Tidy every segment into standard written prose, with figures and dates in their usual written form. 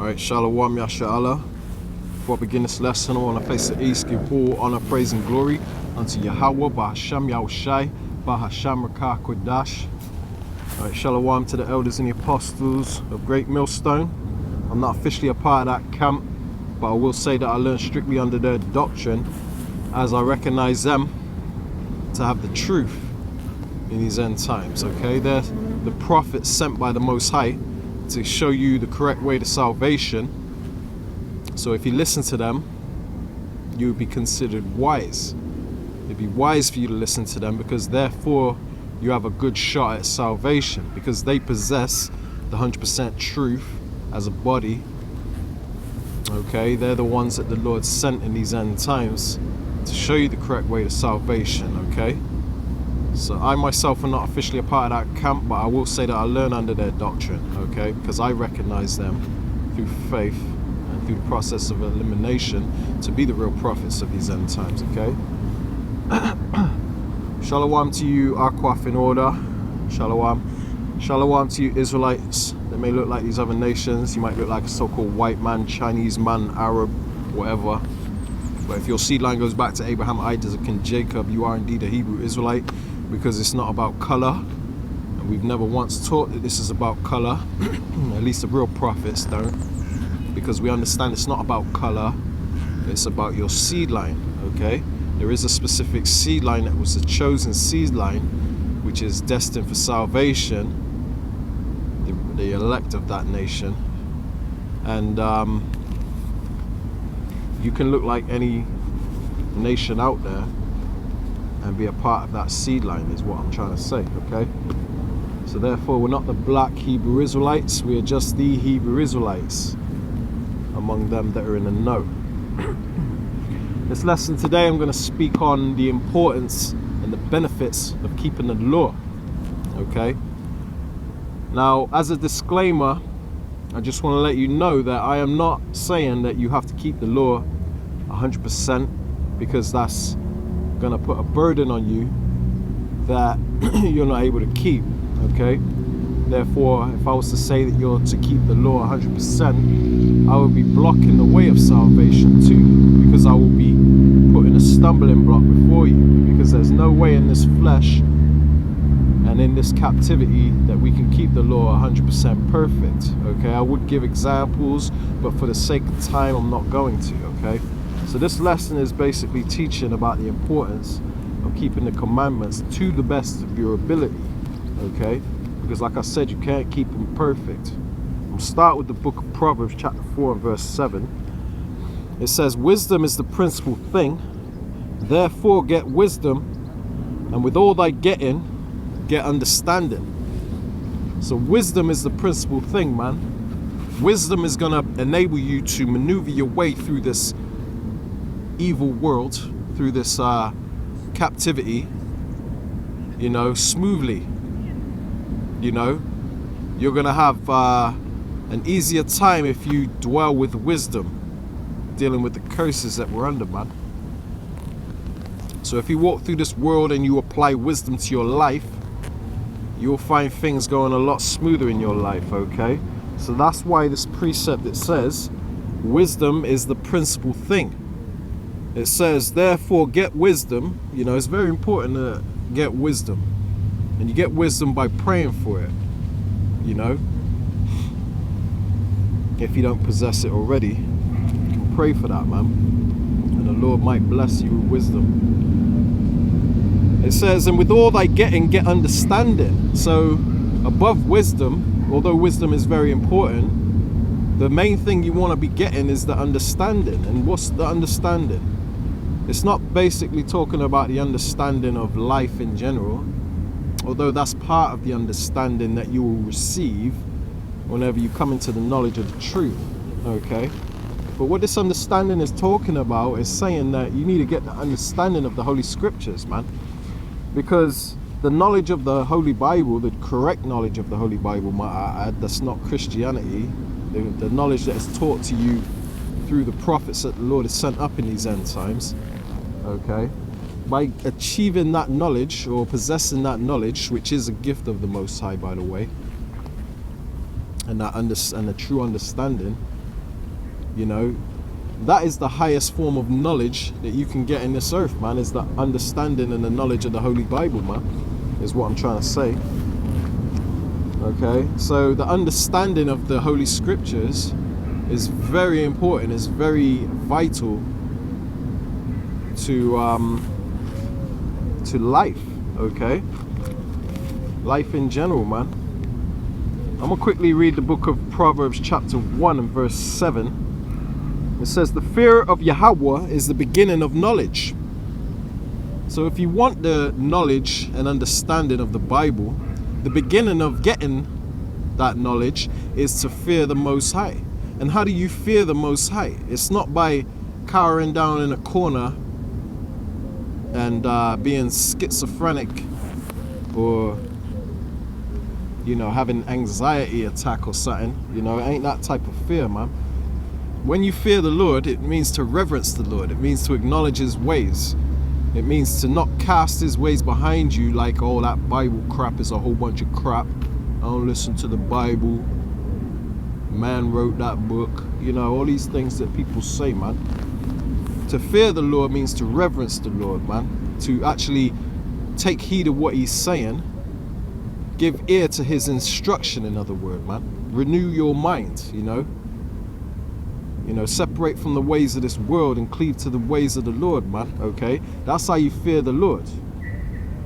Alright, Shalom Yasha'Allah. Before I begin this lesson, I want to face the east, give all honor, praise and glory unto Yahweh, Bahasham Yahushai, Bahasham Rakah Kodash. Alright, Shalom to the elders and the apostles of Great Millstone. I'm not officially a part of that camp, but I will say that I learned strictly under their doctrine, as I recognize them to have the truth in these end times. Okay, they're the prophets sent by the Most High to show you the correct way to salvation. So if you listen to them, you would be considered wise. It'd be wise for you to listen to them, because therefore you have a good shot at salvation, because they possess the 100% truth as a body. Okay, they're the ones that the Lord sent in these end times to show you the correct way to salvation. Okay, so I myself am not officially a part of that camp, but I will say that I learn under their doctrine. Okay, because I recognize them through faith and through the process of elimination to be the real prophets of these end times. Okay. Shalom to you, Akwaf in order. Shalom. Shalom to you, Israelites. They may look like these other nations. You might look like a so-called white man, Chinese man, Arab, whatever. But if your seed line goes back to Abraham, Isaac, and Jacob, you are indeed a Hebrew Israelite, because it's not about color. And we've never once taught that this is about color. At least the real prophets don't. Because we understand it's not about color. It's about your seed line, okay? There is a specific seed line that was the chosen seed line, which is destined for salvation, the elect of that nation. And you can look like any nation out there and be a part of that seed line, is what I'm trying to say, okay? So therefore, we're not the black Hebrew Israelites, we are just the Hebrew Israelites among them that are in the know. This lesson today, I'm going to speak on the importance and the benefits of keeping the law. Okay. Now, as a disclaimer, I just want to let you know that I am not saying that you have to keep the law 100%, because that's going to put a burden on you that you're not able to keep. Okay. Therefore, if I was to say that you're to keep the law 100%, I would be blocking the way of salvation too, because I will be putting a stumbling block before you, because there's no way in this flesh and in this captivity that we can keep the law 100% perfect. Okay, I would give examples, but for the sake of time, I'm not going to. Okay, so this lesson is basically teaching about the importance of keeping the commandments to the best of your ability. Okay, because like I said, you can't keep them perfect. We'll start with the book of Proverbs chapter 4 and verse 7. It says, wisdom is the principal thing, therefore get wisdom, and with all thy getting, get understanding. So wisdom is the principal thing, man. Wisdom is going to enable you to maneuver your way through this evil world, through this captivity, you know, smoothly. You know, you're going to have an easier time if you dwell with wisdom, dealing with the curses that we're under, man. So if you walk through this world and you apply wisdom to your life, you'll find things going a lot smoother in your life, okay? So that's why this precept, it says, wisdom is the principal thing. It says, therefore get wisdom. You know, it's very important to get wisdom. And you get wisdom by praying for it, you know. If you don't possess it already, you can pray for that, man. And the Lord might bless you with wisdom. It says, and with all thy getting, get understanding. So above wisdom, although wisdom is very important, the main thing you want to be getting is the understanding. And what's the understanding? It's not basically talking about the understanding of life in general, although that's part of the understanding that you will receive whenever you come into the knowledge of the truth, okay? But what this understanding is talking about is saying that you need to get the understanding of the Holy Scriptures, man. Because the knowledge of the Holy Bible, the correct knowledge of the Holy Bible, might I add, that's not Christianity, the knowledge that is taught to you through the prophets that the Lord has sent up in these end times, okay? By achieving that knowledge, or possessing that knowledge, which is a gift of the Most High, by the way, and the true understanding, You know, that is the highest form of knowledge that you can get in this earth, man, is the understanding and the knowledge of the Holy Bible, man, is what I'm trying to say. Okay, so the understanding of the Holy Scriptures is very important, is very vital to life, okay? Life in general, man. I'm gonna quickly read the book of Proverbs chapter 1 and verse 7. It says, the fear of Yahweh is the beginning of knowledge. So if you want the knowledge and understanding of the Bible, the beginning of getting that knowledge is to fear the Most High. And how do you fear the Most High? It's not by cowering down in a corner and being schizophrenic or, you know, having anxiety attack or something. You know, it ain't that type of fear, man. When you fear the Lord, it means to reverence the Lord. It means to acknowledge his ways. It means to not cast his ways behind you like, oh, that Bible crap is a whole bunch of crap. I don't listen to the Bible. Man wrote that book. You know, all these things that people say, man. To fear the Lord means to reverence the Lord, man. To actually take heed of what he's saying. Give ear to his instruction, in other words, man. Renew your mind, you know. You know, separate from the ways of this world and cleave to the ways of the Lord, man, okay? That's how you fear the Lord.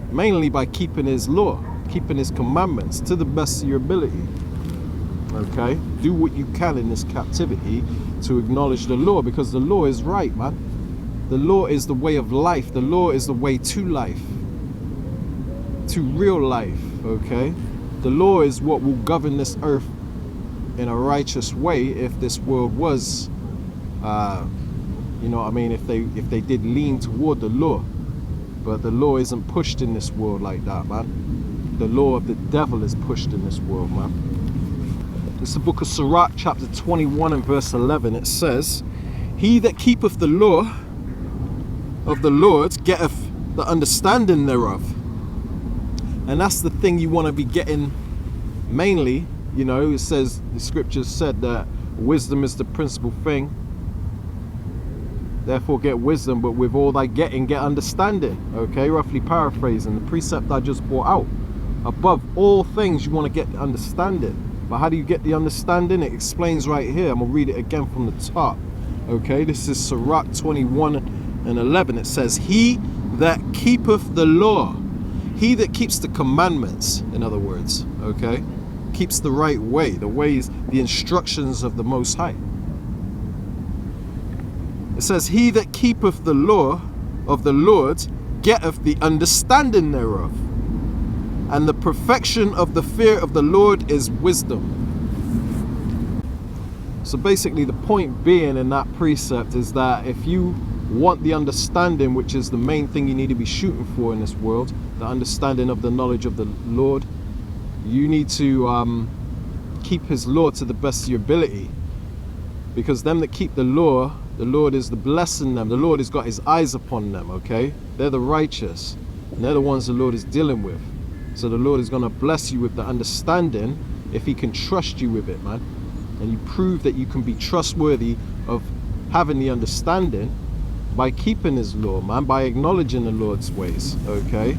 Mainly by keeping his law, keeping his commandments to the best of your ability, okay? Do what you can in this captivity to acknowledge the law, because the law is right, man. The law is the way of life. The law is the way to life, to real life, okay? The law is what will govern this earth in a righteous way if this world was, you know what I mean, if they did lean toward the law. But the law isn't pushed in this world like that, man. The law of the devil is pushed in this world, man. It's the book of Sirach, chapter 21 and verse 11. It says, he that keepeth the law of the Lord getteth the understanding thereof. And that's the thing you want to be getting mainly. You know, it says, the scriptures said that wisdom is the principal thing. Therefore get wisdom, but with all thy getting, get understanding. Okay, roughly paraphrasing the precept I just brought out. Above all things, you want to get the understanding. But how do you get the understanding? It explains right here. I'm going to read it again from the top. Okay, this is Sirach 21 and 11. It says, he that keepeth the law, he that keeps the commandments, in other words, okay, keeps the right way, the ways, the instructions of the Most High. It says, he that keepeth the law of the Lord getteth the understanding thereof. And the perfection of the fear of the Lord is wisdom. So basically the point being in that precept is that if you want the understanding, which is the main thing you need to be shooting for in this world, the understanding of the knowledge of the Lord, you need to keep his law to the best of your ability. Because them that keep the law, the Lord is the blessing them. The Lord has got his eyes upon them, okay? They're the righteous. And they're the ones the Lord is dealing with. So the Lord is going to bless you with the understanding if he can trust you with it, man. And you prove that you can be trustworthy of having the understanding by keeping his law, man, by acknowledging the Lord's ways, okay?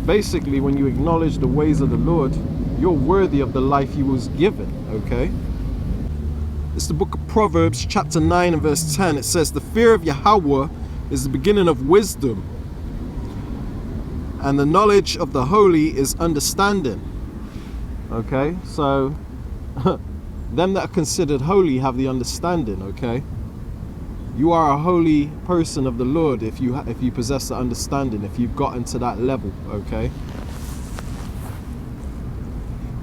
Basically, when you acknowledge the ways of the Lord, you're worthy of the life you was given, okay? It's the book of Proverbs, chapter 9 and verse 10. It says, the fear of Yahweh is the beginning of wisdom, and the knowledge of the holy is understanding. Okay, so them that are considered holy have the understanding, okay? You are a holy person of the Lord if you possess the understanding, if you've gotten to that level, okay?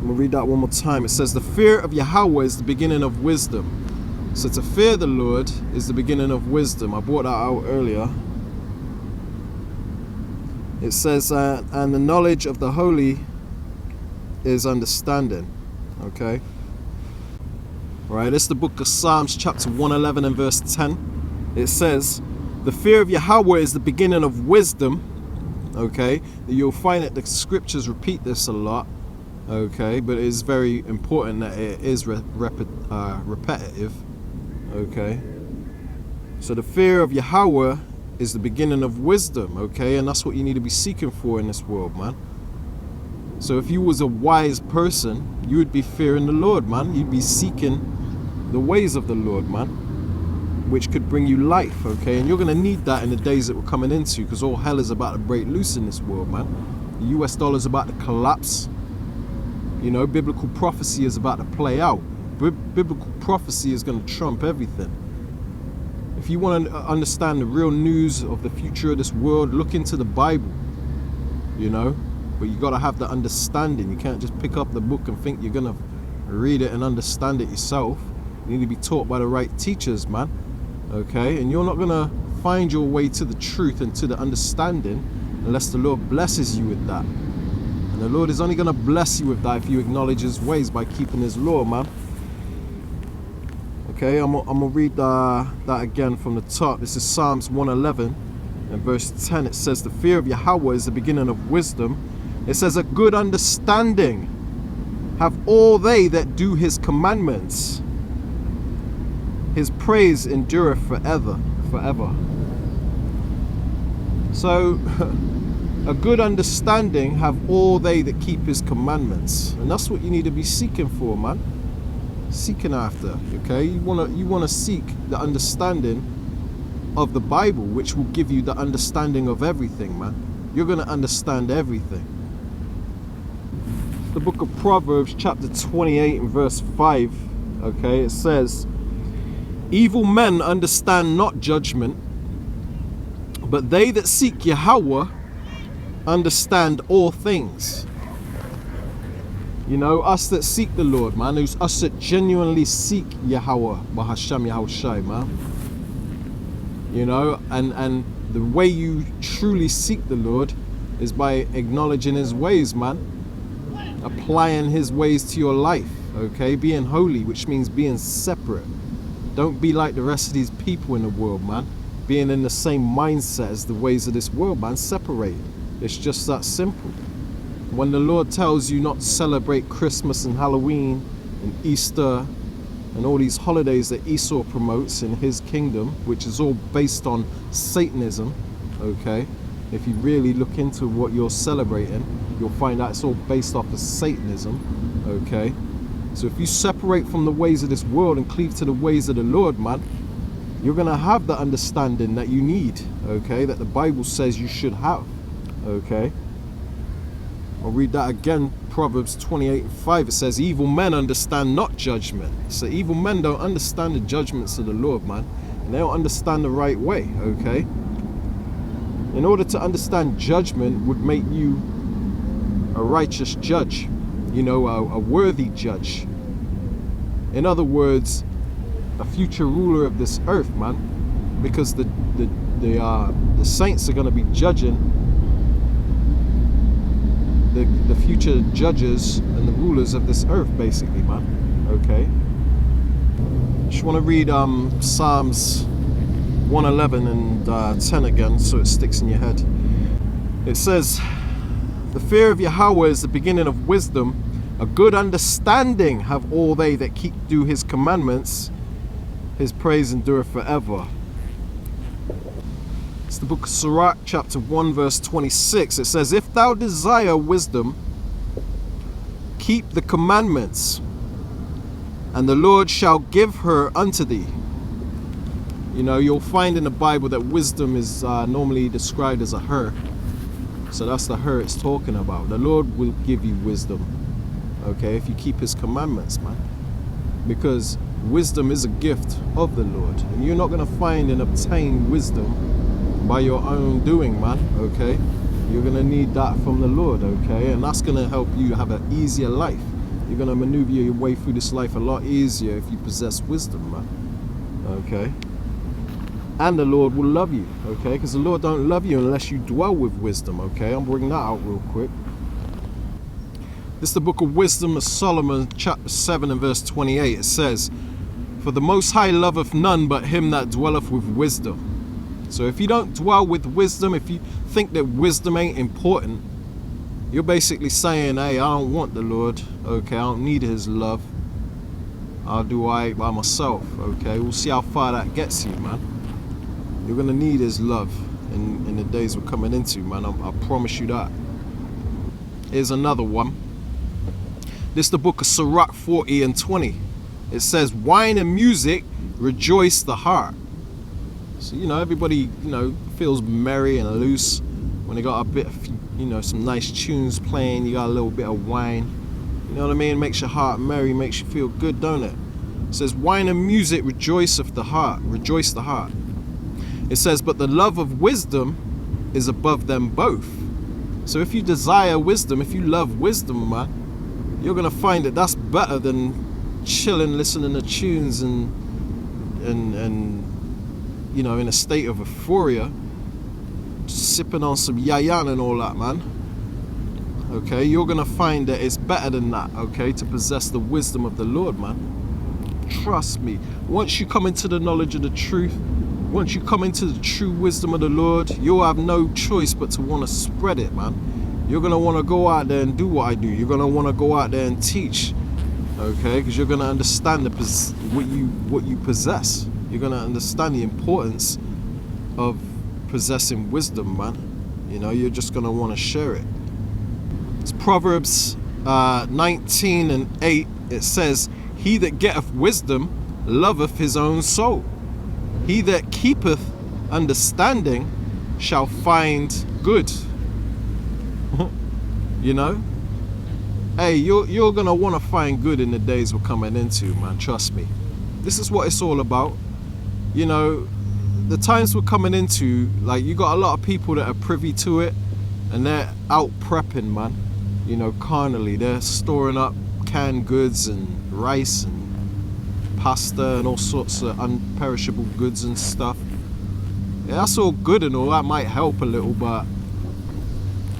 I'm going to read that one more time. It says, the fear of Yahweh is the beginning of wisdom. So to fear the Lord is the beginning of wisdom. I brought that out earlier. It says, and the knowledge of the holy is understanding, okay? All right, this is the book of Psalms, chapter 111 and verse 10. It says, the fear of Yahweh is the beginning of wisdom, okay? You'll find that the scriptures repeat this a lot, okay? But it is very important that it is repetitive, Okay? So the fear of Yahweh is the beginning of wisdom, okay? And that's what you need to be seeking for in this world, man. So if you was a wise person, you would be fearing the Lord, man. You'd be seeking the ways of the Lord, man, which could bring you life, okay? And you're going to need that in the days that we're coming into, because all hell is about to break loose in this world, man. The US dollar is about to collapse. You know, biblical prophecy is about to play out. Biblical prophecy is going to trump everything. If you want to understand the real news of the future of this world, look into the Bible, you know? But you got to have the understanding. You can't just pick up the book and think you're going to read it and understand it yourself. You need to be taught by the right teachers, man. Okay? And you're not going to find your way to the truth and to the understanding unless the Lord blesses you with that. And the Lord is only going to bless you with that if you acknowledge His ways by keeping His law, man. Okay, I'm gonna read that again from the top. This is Psalms 111 and verse 10. It says, the fear of Yahweh is the beginning of wisdom. It says, a good understanding have all they that do His commandments. His praise endureth forever. So, a good understanding have all they that keep His commandments. And that's what you need to be seeking for, man. Seeking after, okay? You wanna seek the understanding of the Bible, which will give you the understanding of everything, man. You're gonna understand everything. The book of Proverbs, chapter 28 and verse 5, okay, it says, evil men understand not judgment, but they that seek Yahweh understand all things. You know, us that seek the Lord, man, us that genuinely seek Yahweh, Bahasham Yahushai, man. You know, and the way you truly seek the Lord is by acknowledging His ways, man. Applying His ways to your life, okay? Being holy, which means being separate. Don't be like the rest of these people in the world, man. Being in the same mindset as the ways of this world, man. Separate. It's just that simple. When the Lord tells you not to celebrate Christmas and Halloween and Easter and all these holidays that Esau promotes in his kingdom, which is all based on Satanism, okay? If you really look into what you're celebrating, you'll find out it's all based off of Satanism, okay? So if you separate from the ways of this world and cleave to the ways of the Lord, man, you're going to have the understanding that you need, okay? That the Bible says you should have, okay? I'll read that again, Proverbs 28 and 5. It says, evil men understand not judgment. So evil men don't understand the judgments of the Lord, man. And they don't understand the right way, okay? In order to understand judgment would make you a righteous judge, you know, a worthy judge. In other words, a future ruler of this earth, man. Because the saints are going to be judging the future judges and the rulers of this earth, basically, man. Okay. Just want to read Psalms 111 and 10 again, so it sticks in your head. It says, the fear of Yahweh is the beginning of wisdom. A good understanding have all they that do His commandments. His praise endureth forever. It's the book of Sirach, chapter 1, verse 26. It says, if thou desire wisdom, keep the commandments, and the Lord shall give her unto thee. You know, you'll find in the Bible that wisdom is normally described as a her. So that's the her it's talking about. The Lord will give you wisdom, okay, if you keep His commandments, man. Because wisdom is a gift of the Lord. And you're not going to find and obtain wisdom by your own doing, man, okay? You're going to need that from the Lord, okay? And that's going to help you have an easier life. You're going to maneuver your way through this life a lot easier if you possess wisdom, man, okay? And the Lord will love you, okay? Because the Lord don't love you unless you dwell with wisdom, okay? I'm bringing that out real quick. This is the book of Wisdom of Solomon, chapter 7 and verse 28. It says, for the Most High loveth none but him that dwelleth with wisdom. So if you don't dwell with wisdom, if you think that wisdom ain't important, you're basically saying, hey, I don't want the Lord, okay, I don't need His love. I'll do alright by myself, okay? We'll see how far that gets you, man. You're gonna need his love in the days we're coming into, man. I promise you that. Here's another one. This is the book of Sirach 40 and 20. It says, wine and music rejoice the heart. So, everybody, feels merry and loose when they got a bit of, some nice tunes playing. You got a little bit of wine. You know what I mean? Makes your heart merry, makes you feel good, don't it? It says, wine and music rejoice the heart. It says, but the love of wisdom is above them both. So if you desire wisdom, if you love wisdom, man, you're going to find that that's better than chilling, listening to tunes and in a state of euphoria, sipping on some yayan and all that, man. Okay, you're gonna find that it's better than that, okay, to possess the wisdom of the Lord, man. Trust me. Once you come into the knowledge of the truth, once you come into the true wisdom of the Lord, you'll have no choice but to want to spread it, man. You're gonna want to go out there and do what I do. You're gonna want to go out there and teach, okay, because you're gonna understand what you possess. You're going to understand the importance of possessing wisdom, man. You're just going to want to share it. It's Proverbs 19 and 8. It says, he that getteth wisdom loveth his own soul. He that keepeth understanding shall find good. Hey, you're going to want to find good in the days we're coming into, man. Trust me. This is what it's all about. The times we're coming into, like, you got a lot of people that are privy to it and they're out prepping, man. Carnally. They're storing up canned goods and rice and pasta and all sorts of unperishable goods and stuff. Yeah, that's all good and all. That might help a little, but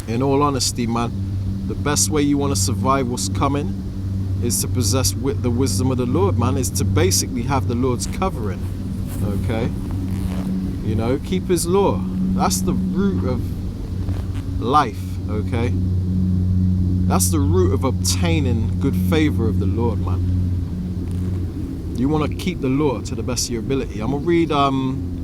in all honesty, man, the best way you want to survive what's coming is to possess the wisdom of the Lord, man. Is to basically have the Lord's covering. Okay, keep his law. That's the root of life. Okay, that's the root of obtaining good favor of the Lord, man. You want to keep the law to the best of your ability. I'm gonna read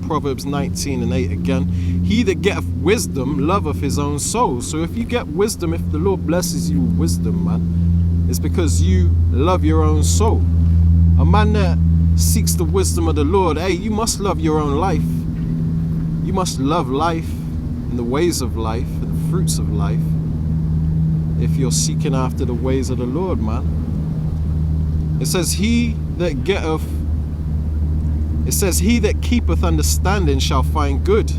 Proverbs 19 and 8 again. He that getteth wisdom loveth his own soul. So if you get wisdom, if the Lord blesses you with wisdom, man, it's because you love your own soul. A man that seeks the wisdom of the Lord, hey, you must love your own life. You must love life and the ways of life and the fruits of life if you're seeking after the ways of the Lord, man. It says, he that keepeth understanding shall find good.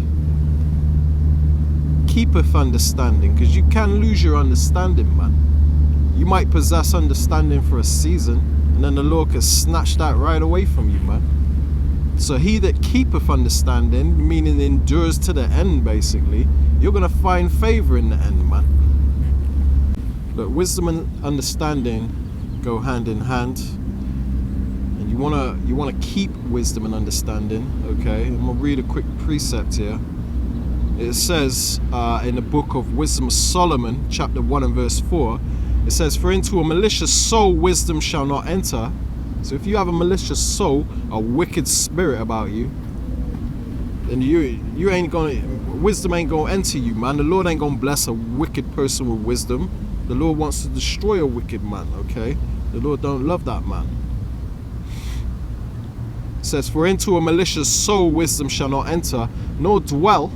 Keepeth understanding, because you can lose your understanding, man. You might possess understanding for a season, and then the Lord can snatch that right away from you, man. So he that keepeth understanding, meaning endures to the end, basically, you're going to find favor in the end, man. Look, wisdom and understanding go hand in hand. And you want to keep wisdom and understanding, okay? I'm going to read a quick precept here. It says in the book of Wisdom of Solomon, chapter 1 and verse 4, it says, for into a malicious soul wisdom shall not enter. So if you have a malicious soul, a wicked spirit about you, then you ain't gonna, wisdom ain't gonna enter you, man. The Lord ain't gonna bless a wicked person with wisdom. The Lord wants to destroy a wicked man, okay? The Lord don't love that man. It says, for into a malicious soul wisdom shall not enter, nor dwell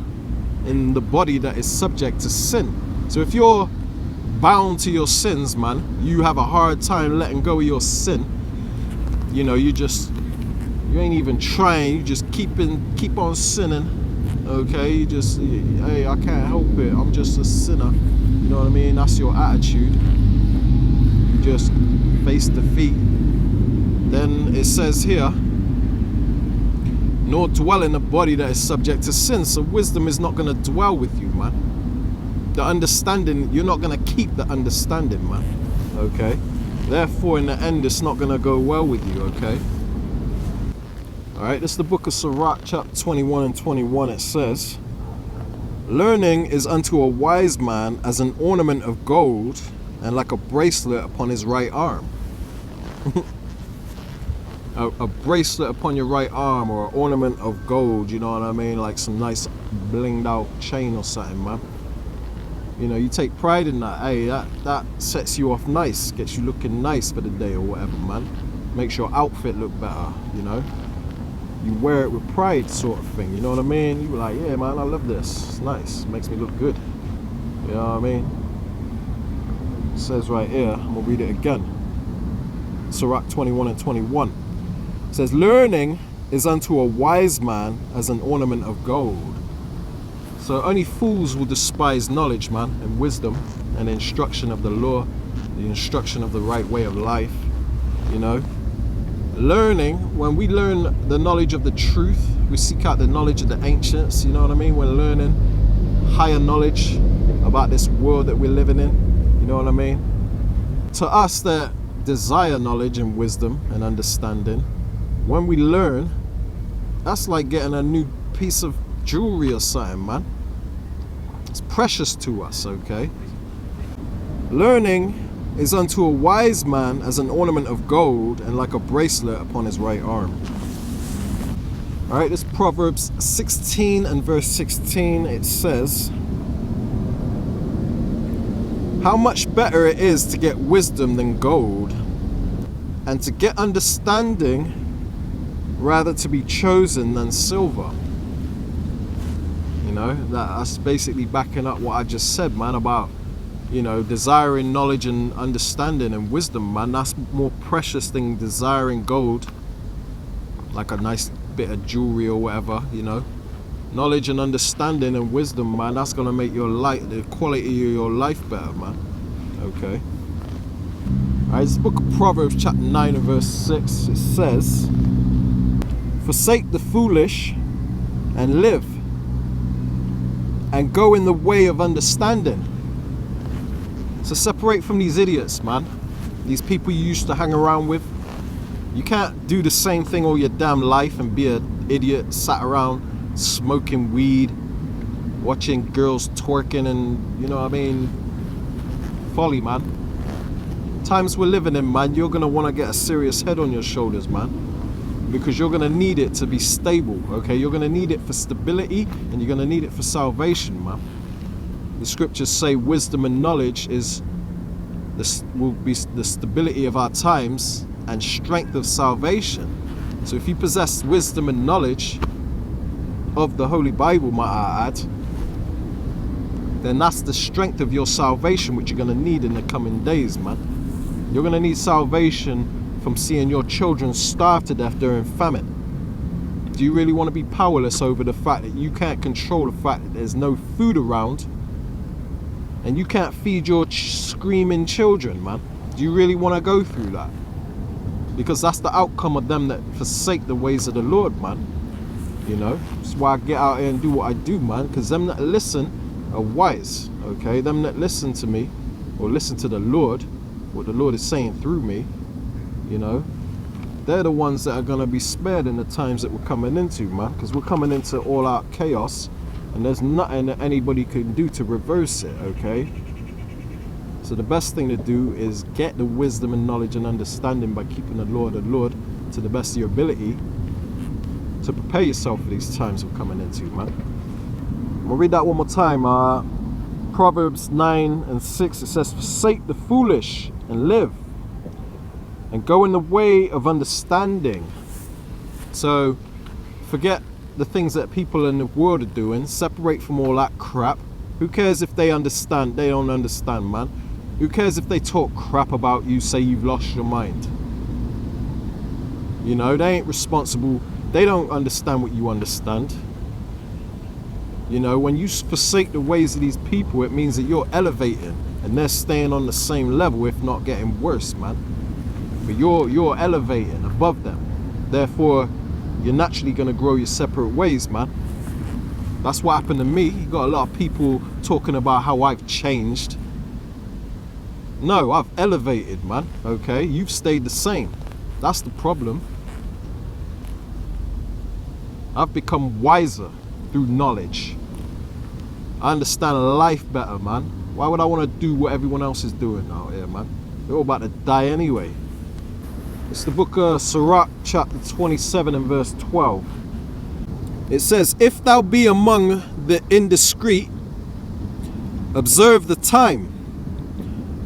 in the body that is subject to sin. So if you're bound to your sins, man, you have a hard time letting go of your sin. You ain't even trying, you just keep on sinning, okay? You just, hey, I can't help it, I'm just a sinner. You know what I mean? That's your attitude. You just face defeat. Then it says here, nor dwell in a body that is subject to sin. So wisdom is not going to dwell with you, man. The understanding, you're not going to keep the understanding, man. Okay? Therefore, in the end, it's not going to go well with you, okay? Alright, this is the book of Sirach, chapter 21 and 21. It says, learning is unto a wise man as an ornament of gold, and like a bracelet upon his right arm. a bracelet upon your right arm or an ornament of gold, you know what I mean? Like some nice blinged out chain or something, man. You know, you take pride in that. Hey, that sets you off nice, gets you looking nice for the day or whatever, man. Makes your outfit look better, you know. You wear it with pride, sort of thing, you know what I mean? You were like, yeah, man, I love this. It's nice, makes me look good. You know what I mean? It says right here, I'm gonna read it again. Sirach 21 and 21. It says, learning is unto a wise man as an ornament of gold. So only fools will despise knowledge, man, and wisdom and the instruction of the law, the instruction of the right way of life, you know. Learning, when we learn the knowledge of the truth, we seek out the knowledge of the ancients, you know what I mean? We're learning higher knowledge about this world that we're living in, you know what I mean? To us that desire knowledge and wisdom and understanding, when we learn, that's like getting a new piece of jewelry or something, man. It's precious to us, okay? Learning is unto a wise man as an ornament of gold and like a bracelet upon his right arm. All right, this Proverbs 16 and verse 16, it says, how much better it is to get wisdom than gold, and to get understanding rather to be chosen than silver. You know, that's basically backing up what I just said, man, about, you know, desiring knowledge and understanding and wisdom, man. That's more precious than desiring gold, like a nice bit of jewelry or whatever, you know. Knowledge and understanding and wisdom, man, that's gonna make your life, the quality of your life better, man. Okay. All right, this book of Proverbs chapter 9 and verse 6, it says, forsake the foolish and live, and go in the way of understanding. So separate from these idiots, man. These people you used to hang around with. You can't do the same thing all your damn life and be an idiot sat around smoking weed, watching girls twerking and, you know what I mean, folly, man. Times we're living in, man, you're gonna want to get a serious head on your shoulders, man, because you're gonna need it to be stable, okay? You're gonna need it for stability, and you're gonna need it for salvation, man. The scriptures say wisdom and knowledge will be the stability of our times and strength of salvation. So if you possess wisdom and knowledge of the Holy Bible, might I add, then that's the strength of your salvation, which you're going to need in the coming days, man. You're going to need salvation from seeing your children starve to death during famine. Do you really want to be powerless over the fact that you can't control the fact that there's no food around and you can't feed your screaming children, man? Do you really want to go through that? Because that's the outcome of them that forsake the ways of the Lord, man. You know, that's why I get out here and do what I do, man, because them that listen are wise, okay? Them that listen to me or listen to the Lord, what the Lord is saying through me, you know, they're the ones that are going to be spared in the times that we're coming into, man, because we're coming into all out chaos and there's nothing that anybody can do to reverse it, okay? So the best thing to do is get the wisdom and knowledge and understanding by keeping the Lord to the best of your ability, to prepare yourself for these times we're coming into, man. I'm gonna read that one more time. Proverbs 9 and 6, it says, forsake the foolish and live, and go in the way of understanding. So forget the things that people in the world are doing. Separate from all that crap. Who cares if they understand? They don't understand, man. Who cares if they talk crap about you, say you've lost your mind? You know, they ain't responsible. They don't understand what you understand. You know, when you forsake the ways of these people, it means that you're elevating and they're staying on the same level, if not getting worse, man. But you're elevating above them. Therefore, you're naturally going to grow your separate ways, man. That's what happened to me. You got a lot of people talking about how I've changed. No, I've elevated, man, okay? You've stayed the same. That's the problem. I've become wiser through knowledge. I understand life better, man. Why would I want to do what everyone else is doing out here, man? They're all about to die anyway. It's the book of Sirach, chapter 27 and verse 12. It says, if thou be among the indiscreet, observe the time,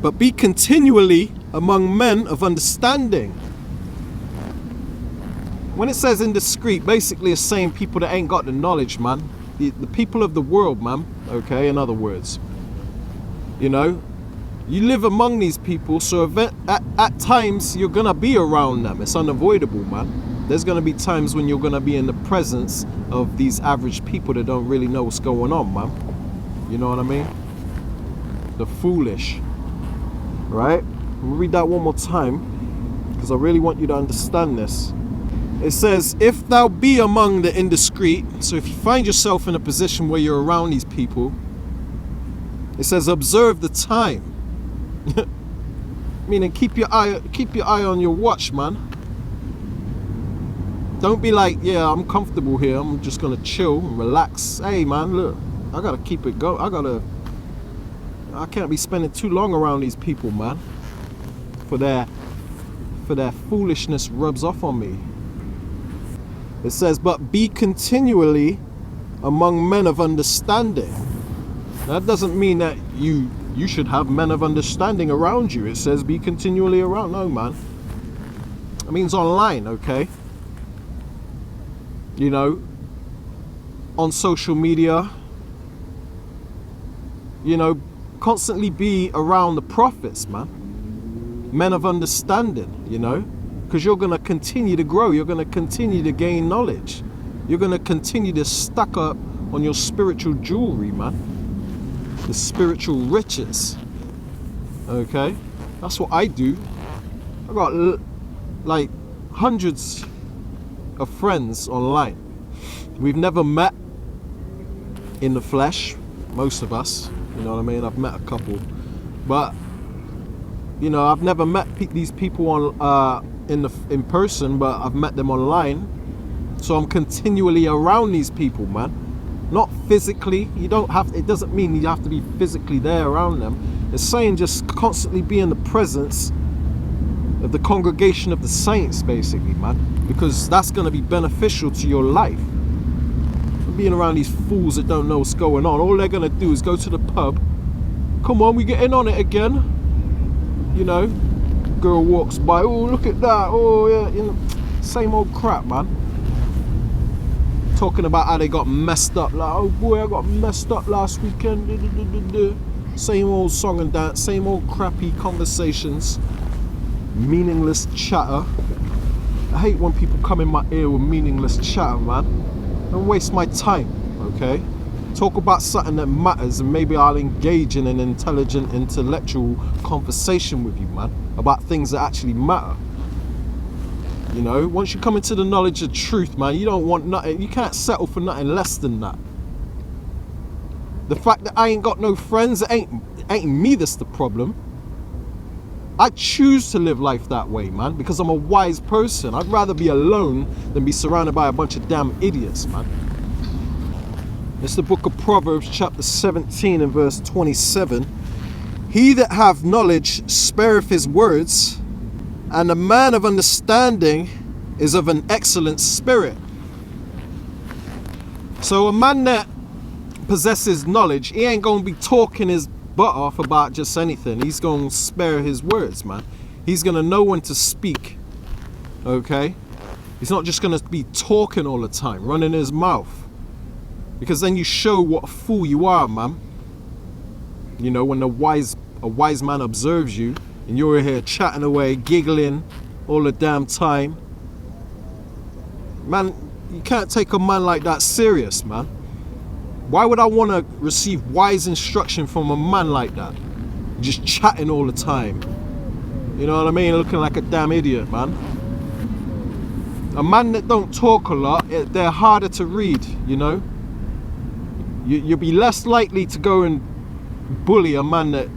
but be continually among men of understanding. When it says indiscreet, basically it's saying people that ain't got the knowledge, man. The people of the world, man. Okay, in other words. You know, you live among these people, so at times you're gonna be around them. It's unavoidable, man. There's gonna be times when you're gonna be in the presence of these average people that don't really know what's going on, man. You know what I mean? The foolish. Right? Let me read that one more time, because I really want you to understand this. It says, if thou be among the indiscreet, so if you find yourself in a position where you're around these people, it says observe the time. Meaning keep your eye on your watch, man. Don't be like, yeah, I'm comfortable here, I'm just gonna chill and relax. Hey man, look, I gotta keep it going. I can't be spending too long around these people, man. For their foolishness rubs off on me. It says, but be continually among men of understanding. That doesn't mean that you should have men of understanding around you. It says be continually around. No, man. It means online, okay? You know, on social media, you know, constantly be around the prophets, man. Men of understanding, you know, because you're going to continue to grow. You're going to continue to gain knowledge. You're going to continue to stack up on your spiritual jewelry, man. The spiritual riches. Okay? That's what I do. I got like hundreds of friends online. We've never met in the flesh, most of us. You know what I mean? I've met a couple. But, you know, I've never met these people on in person, but I've met them online. So I'm continually around these people, man. Not physically. You don't have. It doesn't mean you have to be physically there around them. It's saying just constantly be in the presence of the congregation of the saints, basically, man. Because that's going to be beneficial to your life. Being around these fools that don't know what's going on. All they're going to do is go to the pub. Come on, we getting on it again. You know, girl walks by. Oh, look at that. Oh, yeah. You know, same old crap, man. Talking about how they got messed up. Like, oh boy, I got messed up last weekend. Same old song and dance. Same old crappy conversations. Meaningless chatter. I hate when people come in my ear with meaningless chatter, man. Don't waste my time, okay? Talk about something that matters and maybe I'll engage in an intelligent, intellectual conversation with you, man, about things that actually matter. You know, once you come into the knowledge of truth, man, you don't want nothing. You can't settle for nothing less than that. The fact that I ain't got no friends, it ain't me that's the problem. I choose to live life that way, man, because I'm a wise person. I'd rather be alone than be surrounded by a bunch of damn idiots, man. It's the book of Proverbs, chapter 17 and verse 27. He that hath knowledge spareth his words, and a man of understanding is of an excellent spirit. So a man that possesses knowledge, he ain't going to be talking his butt off about just anything. He's going to spare his words, man. He's going to know when to speak. Okay? He's not just going to be talking all the time, running his mouth. Because then you show what a fool you are, man. You know, when a wise man observes you, and you're here chatting away, giggling all the damn time. Man, you can't take a man like that serious, man. Why would I want to receive wise instruction from a man like that? Just chatting all the time. You know what I mean? Looking like a damn idiot, man. A man that don't talk a lot, they're harder to read, you know? You'll be less likely to go and bully a man that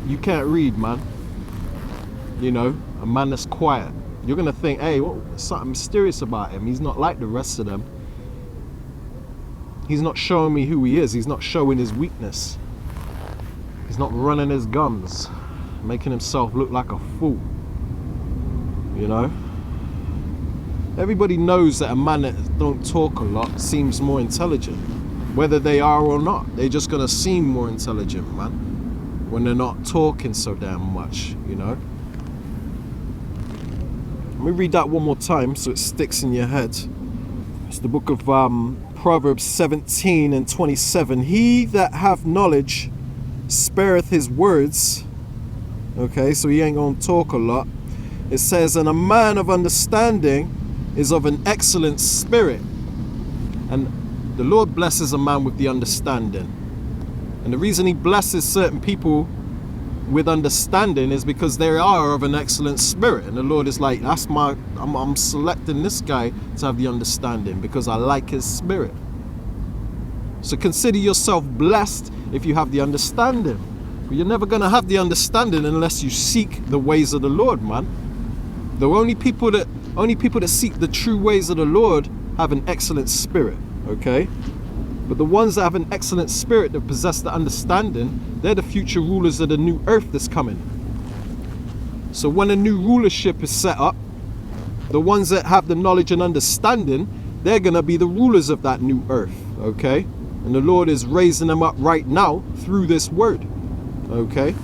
you can't read, man. You know, a man that's quiet. You're gonna think, hey, there's something mysterious about him. He's not like the rest of them. He's not showing me who he is. He's not showing his weakness. He's not running his gums, making himself look like a fool. You know? Everybody knows that a man that don't talk a lot seems more intelligent. Whether they are or not. They're just gonna seem more intelligent, man. When they're not talking so damn much, you know? Let me read that one more time so it sticks in your head. It's the book of Proverbs 17 and 27. He that hath knowledge spareth his words. Okay, so he ain't gonna talk a lot. It says, and a man of understanding is of an excellent spirit. And the Lord blesses a man with the understanding. And the reason he blesses certain people with understanding is because they are of an excellent spirit. And the Lord is like, I'm selecting this guy to have the understanding because I like his spirit. So consider yourself blessed if you have the understanding. But you're never going to have the understanding unless you seek the ways of the Lord, man. The only people that seek the true ways of the Lord have an excellent spirit, okay? But the ones that have an excellent spirit, that possess the understanding, they're the future rulers of the new earth that's coming. So when a new rulership is set up, the ones that have the knowledge and understanding, they're going to be the rulers of that new earth, okay? And the Lord is raising them up right now through this word, okay?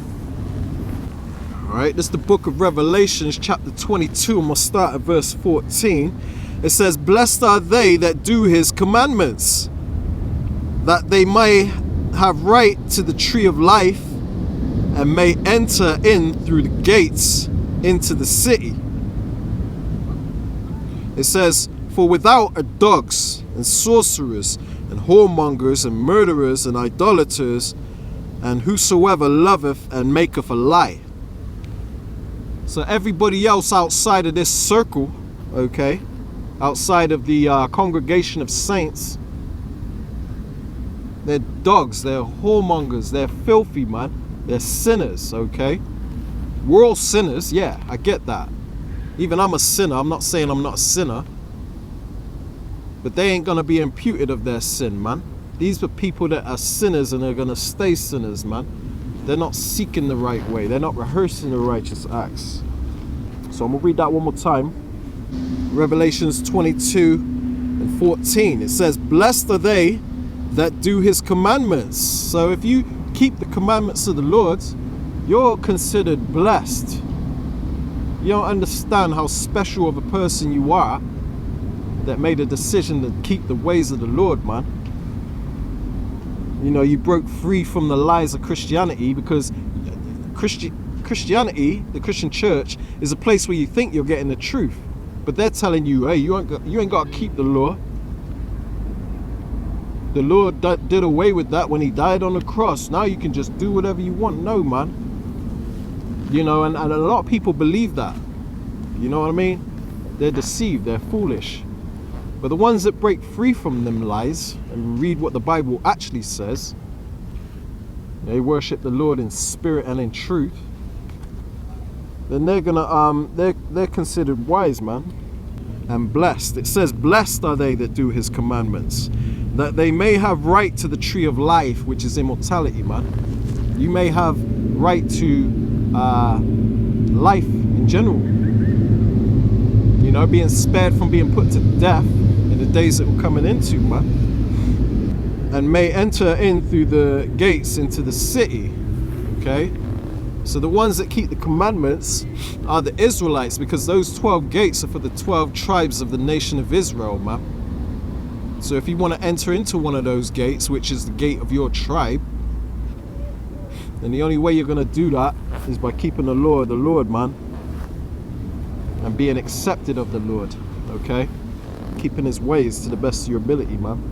All right, this is the book of Revelations, chapter 22, and we'll start at verse 14. It says, blessed are they that do his commandments, that they may have right to the tree of life, and may enter in through the gates into the city. It says, for without are dogs, and sorcerers, and whoremongers, and murderers, and idolaters, and whosoever loveth and maketh a lie. So everybody else outside of this circle, okay, outside of the congregation of saints, they're dogs, they're whoremongers, they're filthy, man. They're sinners, okay? We're all sinners, yeah, I get that. Even I'm a sinner, I'm not saying I'm not a sinner. But they ain't gonna be imputed of their sin, man. These are people that are sinners and are gonna stay sinners, man. They're not seeking the right way. They're not rehearsing the righteous acts. So I'm gonna read that one more time. Revelations 22 and 14. It says, blessed are they that do his commandments. So if you keep the commandments of the Lord, you're considered blessed. You don't understand how special of a person you are that made a decision to keep the ways of the Lord, man. You know, you broke free from the lies of Christianity, because Christianity, the Christian church, is a place where you think you're getting the truth. But they're telling you, hey, you ain't got to keep the law. The Lord did away with that when he died on the cross. Now you can just do whatever you want. No, man. You know, and a lot of people believe that. You know what I mean? They're deceived. They're foolish. But the ones that break free from them lies and read what the Bible actually says, they worship the Lord in spirit and in truth, then they're gonna they're considered wise, man, and blessed. It says, blessed are they that do his commandments, that they may have right to the tree of life, which is immortality, man. You may have right to life in general. You know, being spared from being put to death in the days that we're coming into, man. And may enter in through the gates into the city, okay? So the ones that keep the commandments are the Israelites, because those 12 gates are for the 12 tribes of the nation of Israel, man. So if you want to enter into one of those gates, which is the gate of your tribe, then the only way you're going to do that is by keeping the law of the Lord, man. And being accepted of the Lord, okay? Keeping his ways to the best of your ability, man.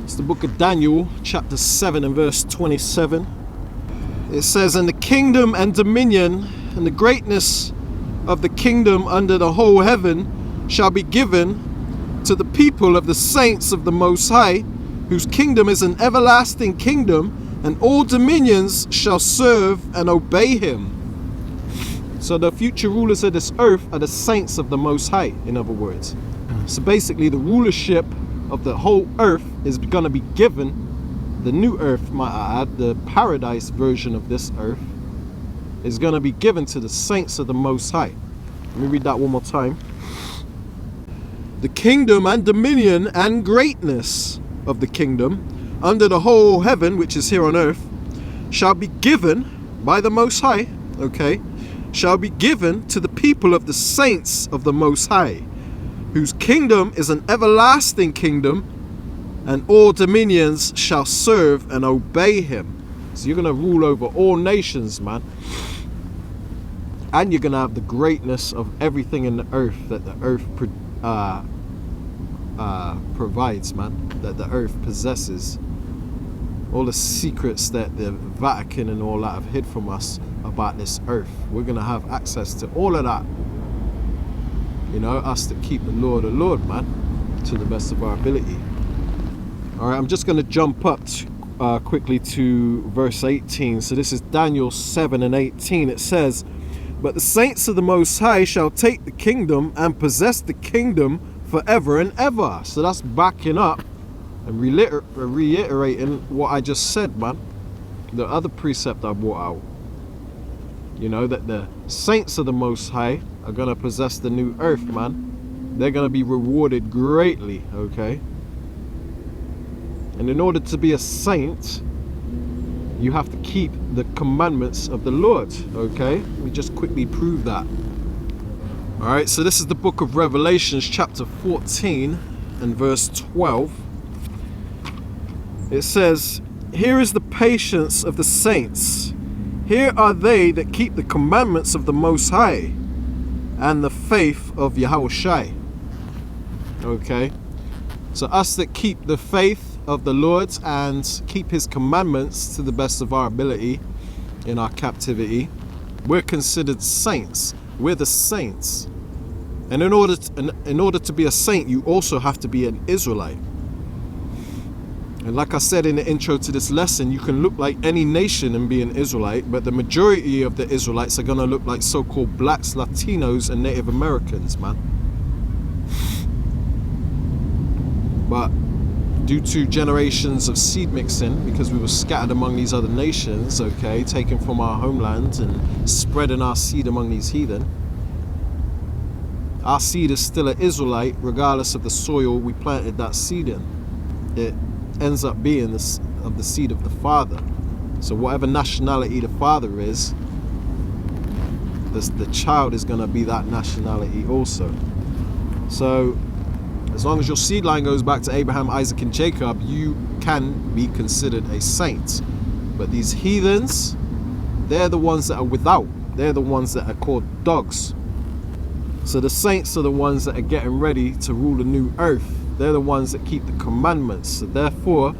It's the book of Daniel, chapter 7 and verse 27. It says, and the kingdom and dominion and the greatness of the kingdom under the whole heaven shall be given to the people of the saints of the Most High, whose kingdom is an everlasting kingdom, and all dominions shall serve and obey him. So the future rulers of this earth are the saints of the Most High, in other words. So basically the rulership of the whole earth is going to be given, the new earth, might I add, the paradise version of this earth, is going to be given to the saints of the Most High. Let me read that one more time. The kingdom and dominion and greatness of the kingdom under the whole heaven, which is here on earth, shall be given by the Most High, okay, shall be given to the people of the saints of the Most High, whose kingdom is an everlasting kingdom, and all dominions shall serve and obey him. So you're going to rule over all nations, man. And you're going to have the greatness of everything in the earth that the earth provides, man. That the earth possesses. All the secrets that the Vatican and all that have hid from us about this earth. We're going to have access to all of that. You know, us that keep the law of the Lord, man, to the best of our ability. All right, I'm just going to jump up quickly to verse 18. So this is Daniel 7 and 18. It says, "But the saints of the Most High shall take the kingdom and possess the kingdom forever and ever." So that's backing up and reiterating what I just said, man. The other precept I brought out. You know, that the saints of the Most High are going to possess the new earth, man. They're going to be rewarded greatly, okay? And in order to be a saint, you have to keep the commandments of the Lord, okay? Let me just quickly prove that. All right, so this is the book of Revelations, chapter 14 and verse 12. It says, "Here is the patience of the saints. Here are they that keep the commandments of the Most High and the faith of Yahushai." Okay, so us that keep the faith of the Lord and keep his commandments to the best of our ability in our captivity, we're considered saints. We're the saints. And in order to be a saint, you also have to be an Israelite. And like I said in the intro to this lesson, you can look like any nation and be an Israelite, but the majority of the Israelites are going to look like so-called blacks, Latinos, and Native Americans, man. But due to generations of seed mixing, because we were scattered among these other nations, okay, taken from our homeland and spreading our seed among these heathen, our seed is still an Israelite regardless of the soil we planted that seed in. It ends up being of the seed of the Father. So whatever nationality the father is, the child is going to be that nationality also. So as long as your seed line goes back to Abraham, Isaac, and Jacob, you can be considered a saint. But these heathens, they're the ones that are without. They're the ones that are called dogs. So the saints are the ones that are getting ready to rule the new earth. They're the ones that keep the commandments. So therefore,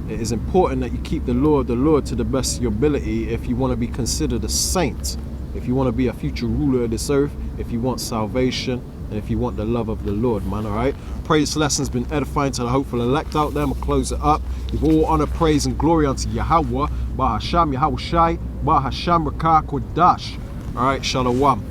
it is important that you keep the law of the Lord to the best of your ability if you want to be considered a saint. If you want to be a future ruler of this earth, if you want salvation, and if you want the love of the Lord, man, all right? Pray this lesson's been edifying to the hopeful elect out there. I'm going to close it up. Give all honor, praise, and glory unto Yahweh, Bahasham, Yahushai, Bahasham, Rakah, Kodash. All right, Shalom.